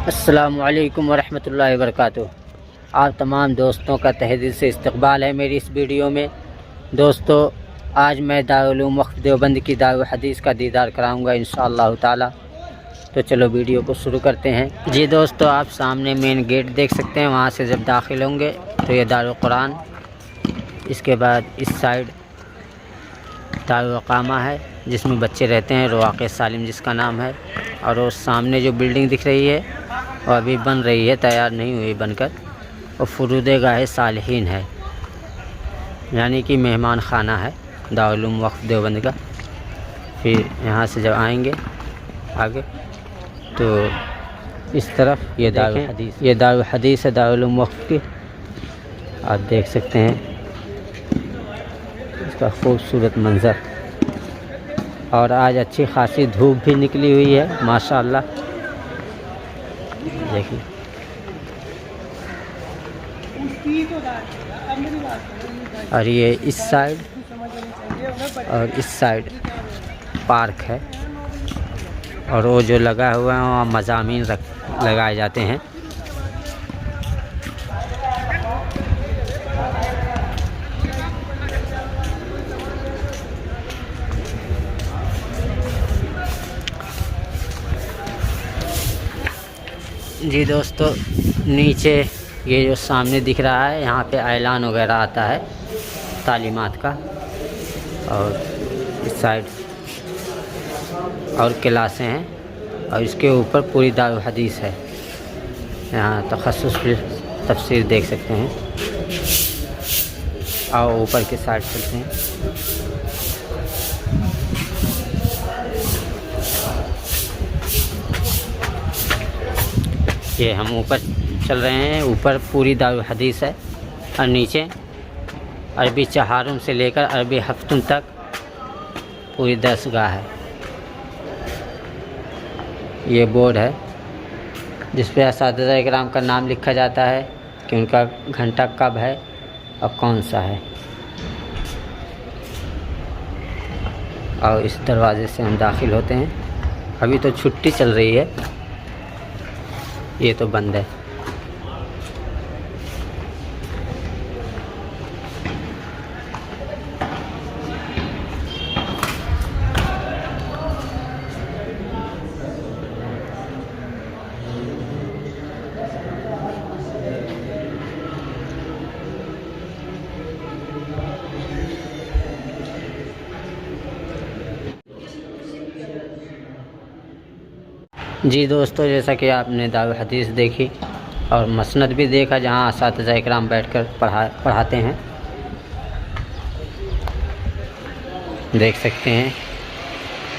अस्सलामु अलैकुम वरहमतुल्लाहि वबरकातुहू। आप तमाम दोस्तों का तहे दिल से इस्तकबाल है मेरी इस वीडियो में। दोस्तों, आज मैं दारुल उलूम वक्फ देवबंद की दारुल हदीस का दीदार कराऊंगा इंशाअल्लाह ताला। तो चलो वीडियो को शुरू करते हैं। जी दोस्तों, आप सामने मेन गेट देख सकते हैं। वहाँ से जब दाखिल होंगे तो ये दारुल कुरान, इसके बाद इस साइड दारुल इकामा है जिसमें बच्चे रहते हैं, रवाक़े सालिम जिसका नाम है। और वो सामने जो बिल्डिंग दिख रही है वो अभी बन रही है, तैयार नहीं हुई बनकर। और फुरूद-ए-गाह सालिहीन है, यानी कि मेहमान खाना है दारुल उलूम वक्फ देवबंद का। फिर यहाँ से जब आएंगे आगे तो इस तरफ ये दारुल हदीस, ये दारुल हदीस है दारुल उलूम वक्फ की। आप देख सकते हैं इसका खूबसूरत मंज़र। और आज अच्छी खासी धूप भी निकली हुई है माशाअल्लाह, देखिए। और ये इस साइड और इस साइड पार्क है। और वो जो लगा हुआ है वहाँ मज़ामीन लगाए जाते हैं। जी दोस्तों, नीचे ये जो सामने दिख रहा है यहाँ पे ऐलान वगैरह आता है तालीमात का। और इस साइड और क्लासें हैं और इसके ऊपर पूरी दारुल हदीस है। यहाँ तखस्सुस भी तफसीर देख सकते हैं। और ऊपर के साइड चलते हैं। ये हम ऊपर चल रहे हैं। ऊपर पूरी दारुल हदीस है और नीचे अरबी चहारुम से लेकर अरबी हफ्तुम तक पूरी दरसगाह है। ये बोर्ड है जिस पे असातिज़ा इकराम का नाम लिखा जाता है कि उनका घंटा कब है और कौन सा है। और इस दरवाज़े से हम दाखिल होते हैं। अभी तो छुट्टी चल रही है, ये तो बंद है। जी दोस्तों, जैसा कि आपने दारुल हदीस देखी और मसनद भी देखा जहां असातिज़ा इकराम बैठकर पढ़ाते हैं। देख सकते हैं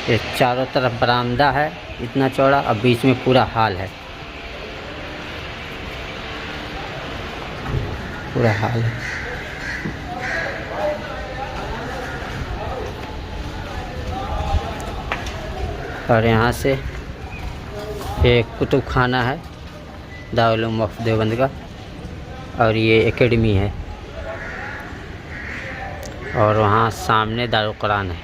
ये चारों तरफ बरामदा है इतना चौड़ा और बीच में पूरा हाल है, पूरा हाल है। और यहाँ से एक कुतुब खाना है दारुल उलूम वक्फ देवबंद का। और ये एकेडमी है। और वहाँ सामने दारुल कुरान है।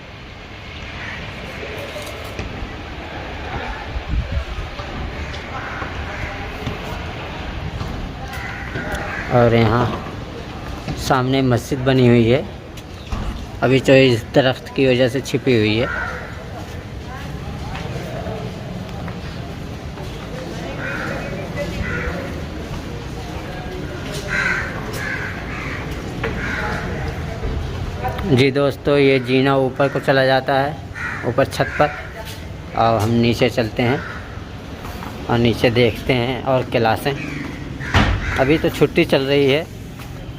और यहाँ सामने मस्जिद बनी हुई है, अभी जो इस दरख्त की वजह से छिपी हुई है। जी दोस्तों, ये जीना ऊपर को चला जाता है, ऊपर छत पर। और हम नीचे चलते हैं और नीचे देखते हैं और क्लासें। अभी तो छुट्टी चल रही है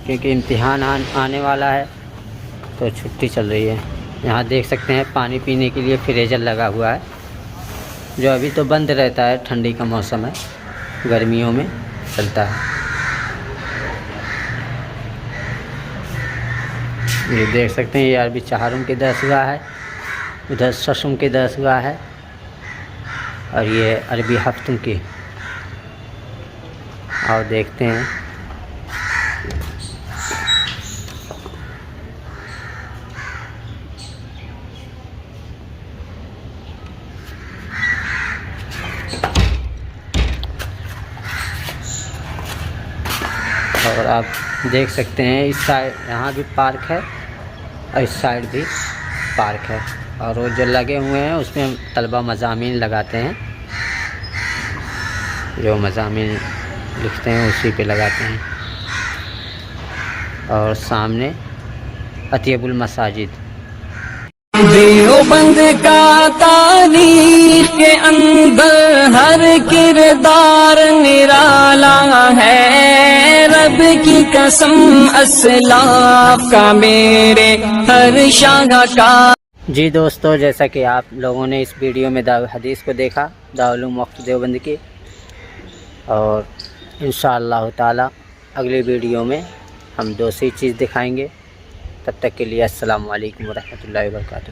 क्योंकि इम्तिहान आने वाला है, तो छुट्टी चल रही है। यहाँ देख सकते हैं पानी पीने के लिए फ्रीजर लगा हुआ है, जो अभी तो बंद रहता है, ठंडी का मौसम है, गर्मियों में चलता है। ये देख सकते हैं ये अरबी चहारुम की दरसगाह है, उधर शशुम की दरसगाह है और ये अरबी हफ्तुम की। और देखते हैं और आप देख सकते हैं इस साइड यहाँ भी पार्क है और इस साइड भी पार्क है। और वो जो लगे हुए हैं उसमें तलबा मज़ामीन लगाते हैं, जो मज़ामीन लिखते हैं उसी पे लगाते हैं। और सामने अतियबुल मसाजिद। देवबंद का तारीख के अंदर हर किरदार निराला है। रब की कसम असलाफ का मेरे हर शाह का। जी दोस्तों, जैसा कि आप लोगों ने इस वीडियो में दारुल हदीस को देखा, दारुल उलूम वक्फ देवबंद की, और इंशाअल्लाह ताला अगली वीडियो में हम दूसरी चीज़ दिखाएंगे। तब तक के लिए अस्सलामु अलैकुम व रहमतुल्लाहि व बरकातुहू।